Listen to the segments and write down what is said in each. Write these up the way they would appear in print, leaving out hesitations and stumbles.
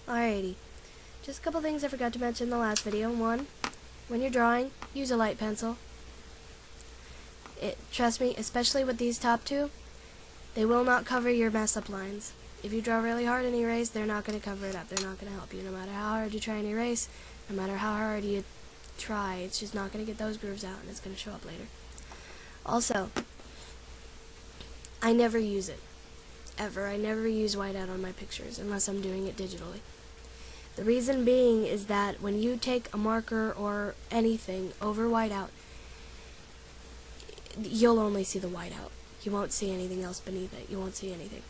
Alrighty, just a couple things I forgot to mention in the last video. One, when you're drawing, use a light pencil. Trust me, especially with these top two, they will not cover your mess up lines. If you draw really hard and erase, they're not going to cover it up. They're not going to help you. No matter how hard you try and erase, no matter how hard you try, it's just not going to get those grooves out, and it's going to show up later. Also, I never use it. Ever. I never use whiteout on my pictures unless I'm doing it digitally. The reason being is that when you take a marker or anything over whiteout, you'll only see the whiteout. You won't see anything else beneath it. You won't see anything.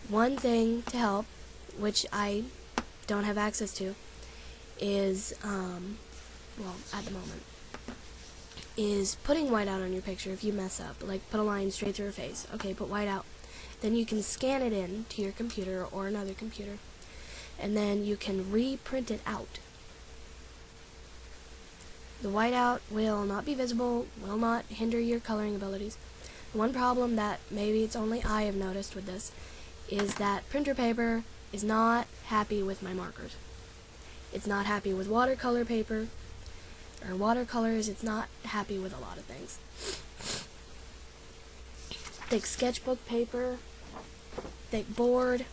One thing to help, which I don't have access to, is, well, at the moment, is putting whiteout on your picture if you mess up. Like, put a line straight through your face. Okay, put whiteout. Then you can scan it in to your computer or another computer, and then you can reprint it out. The whiteout will not be visible, will not hinder your coloring abilities. One problem that maybe it's only I have noticed with this is that printer paper is not happy with my markers. It's not happy with watercolor paper, or watercolors. It's not happy with a lot of things. Thick sketchbook paper, thick board.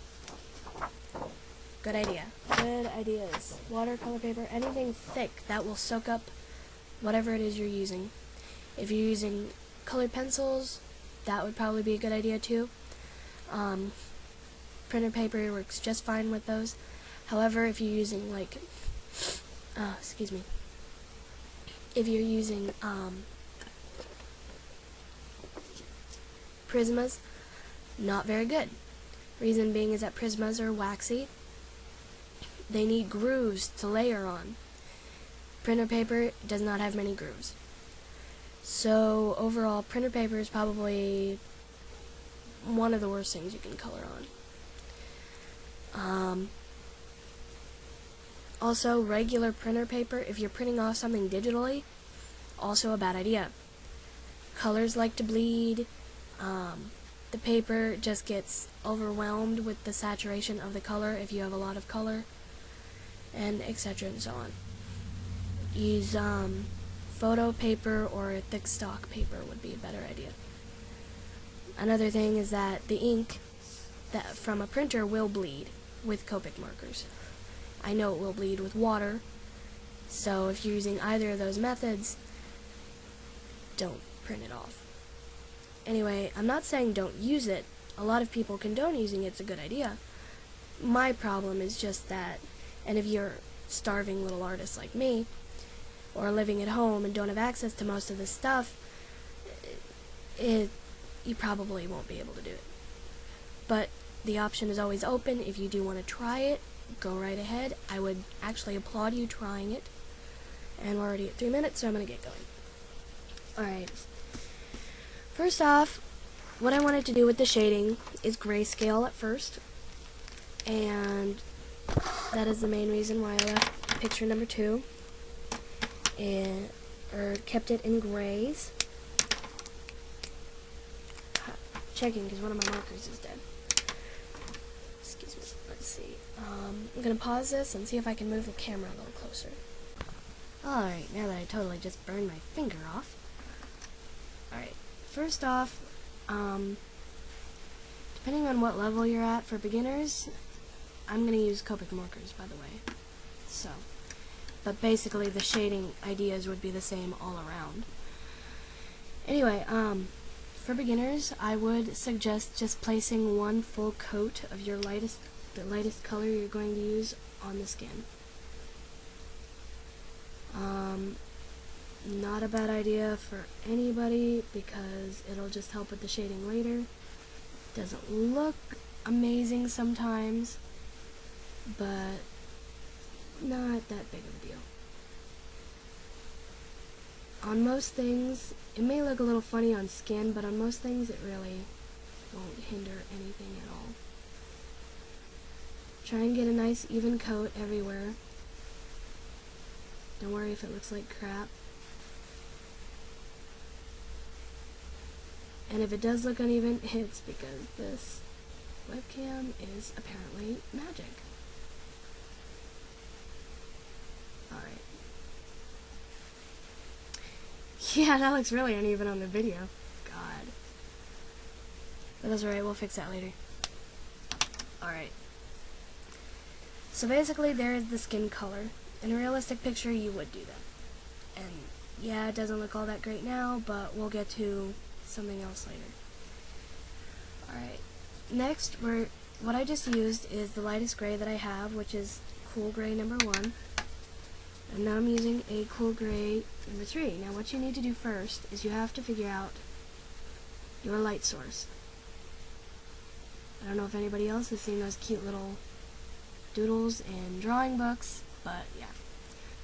Good idea. Good ideas. Watercolor paper, anything thick that will soak up whatever it is you're using. If you're using colored pencils, that would probably be a good idea too. Printer paper works just fine with those. However, if you're using like, if you're using Prismas, not very good. Reason being is that Prismas are waxy. They need grooves to layer on. Printer paper does not have many grooves. So overall, printer paper is probably one of the worst things you can color on. Also, regular printer paper, if you're printing off something digitally, also a bad idea. Colors like to bleed. The paper just gets overwhelmed with the saturation of the color if you have a lot of color, and etc. and so on. Use photo paper or thick stock paper would be a better idea. Another thing is that the ink that from a printer will bleed with Copic markers. I know it will bleed with water, so if you're using either of those methods, don't print it off. Anyway, I'm not saying don't use it. A lot of people condone using it. It's a good idea. My problem is just that, and if you're starving little artists like me, or living at home and don't have access to most of this stuff, you probably won't be able to do it. But the option is always open. If you do want to try it, go right ahead. I would actually applaud you trying it. And we're already at 3 minutes, so I'm going to get going. Alright. First off, what I wanted to do with the shading is grayscale at first. And that is the main reason why I left picture number 2. Or kept it in grays. Checking because one of my markers is dead. Excuse me. Let's see. I'm gonna pause this and see if I can move the camera a little closer. Alright, now that I totally just burned my finger off. Alright, first off, depending on what level you're at for beginners, I'm gonna use Copic markers, by the way. So, but basically the shading ideas would be the same all around. Anyway, for beginners, I would suggest just placing one full coat of your the lightest color you're going to use on the skin. Not a bad idea for anybody because it'll just help with the shading later. Doesn't look amazing sometimes, but not that big of a deal. On most things, it may look a little funny on skin, but on most things it really won't hinder anything at all. Try and get a nice even coat everywhere. Don't worry if it looks like crap. And if it does look uneven, it's because this webcam is apparently magic. Alright. Yeah, that looks really uneven on the video. God. But that's alright, we'll fix that later. Alright. So basically there is the skin color. In a realistic picture you would do that. And yeah, it doesn't look all that great now, but we'll get to something else later. Alright. Next, what I just used is the lightest gray that I have, which is cool gray number 1. And now I'm using a cool gray number 3. Now what you need to do first is you have to figure out your light source. I don't know if anybody else has seen those cute little doodles in drawing books, but yeah.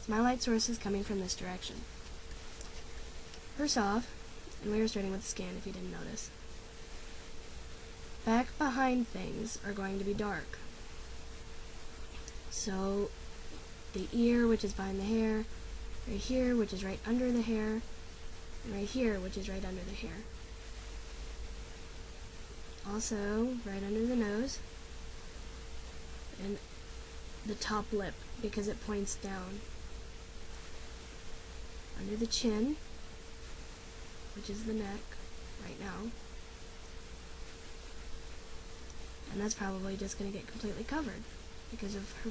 So my light source is coming from this direction. First off, and we are starting with the skin if you didn't notice, back behind things are going to be dark. So the ear, which is behind the hair, right here, which is right under the hair, and right here, which is right under the hair. Also, right under the nose, and the top lip, because it points down. Under the chin, which is the neck, right now. And that's probably just going to get completely covered, because of her,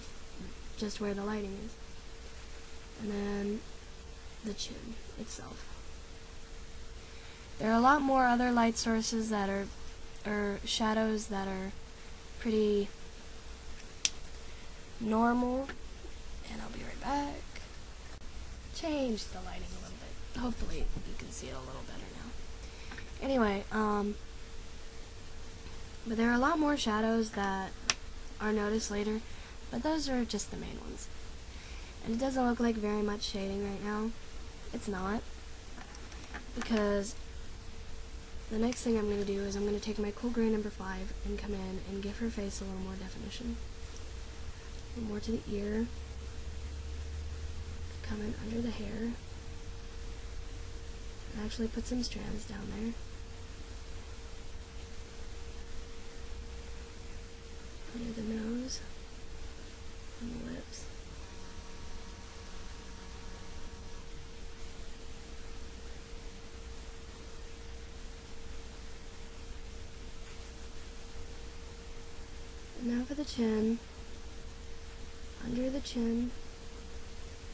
just where the lighting is. And then the chin itself. There are a lot more other light sources that are, or shadows that are pretty normal. And I'll be right back. Change the lighting a little bit. Hopefully you can see it a little better now. Anyway, but there are a lot more shadows that are noticed later, but those are just the main ones. And it doesn't look like very much shading right now. It's not. Because the next thing I'm going to do is I'm going to take my cool gray number 5 and come in and give her face a little more definition. A little more to the ear. Come in under the hair. And actually put some strands down there. Under the nose. And the lips. And now for the chin. Under the chin.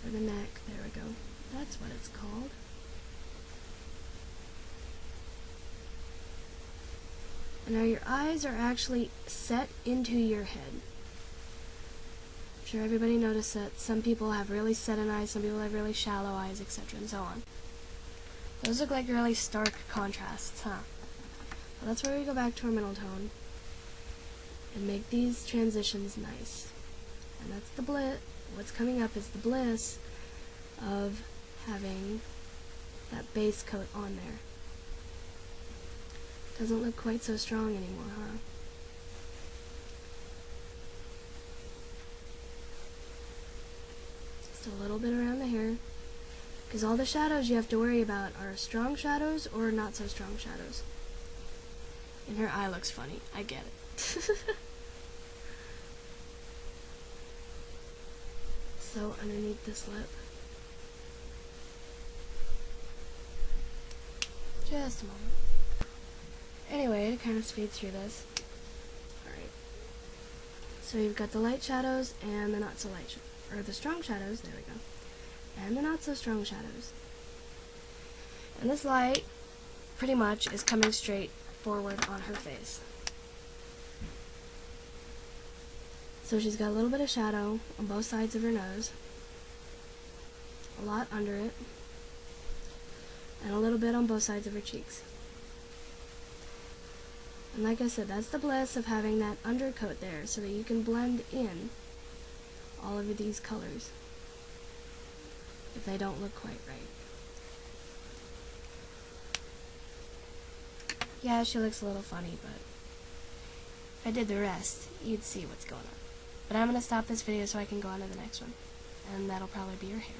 For the neck. There we go. That's what it's called. And now your eyes are actually set into your head. I'm sure everybody noticed that some people have really set in eyes, some people have really shallow eyes, etc. and so on. Those look like really stark contrasts, huh? Well, that's where we go back to our middle tone and make these transitions nice. And that's the bliss. What's coming up is the bliss of having that base coat on there. Doesn't look quite so strong anymore, huh? Just a little bit around the hair. Because all the shadows you have to worry about are strong shadows or not so strong shadows. And her eye looks funny. I get it. So underneath this lip. Just a moment. Anyway, to kind of speed through this. Alright. So you've got the light shadows and the not so light, or the strong shadows, there we go. And the not so strong shadows. And this light, pretty much, is coming straight forward on her face. So she's got a little bit of shadow on both sides of her nose. A lot under it. And a little bit on both sides of her cheeks. And like I said, that's the bliss of having that undercoat there, so that you can blend in all of these colors if they don't look quite right. Yeah, she looks a little funny, but if I did the rest, you'd see what's going on. But I'm going to stop this video so I can go on to the next one, and that'll probably be her hair.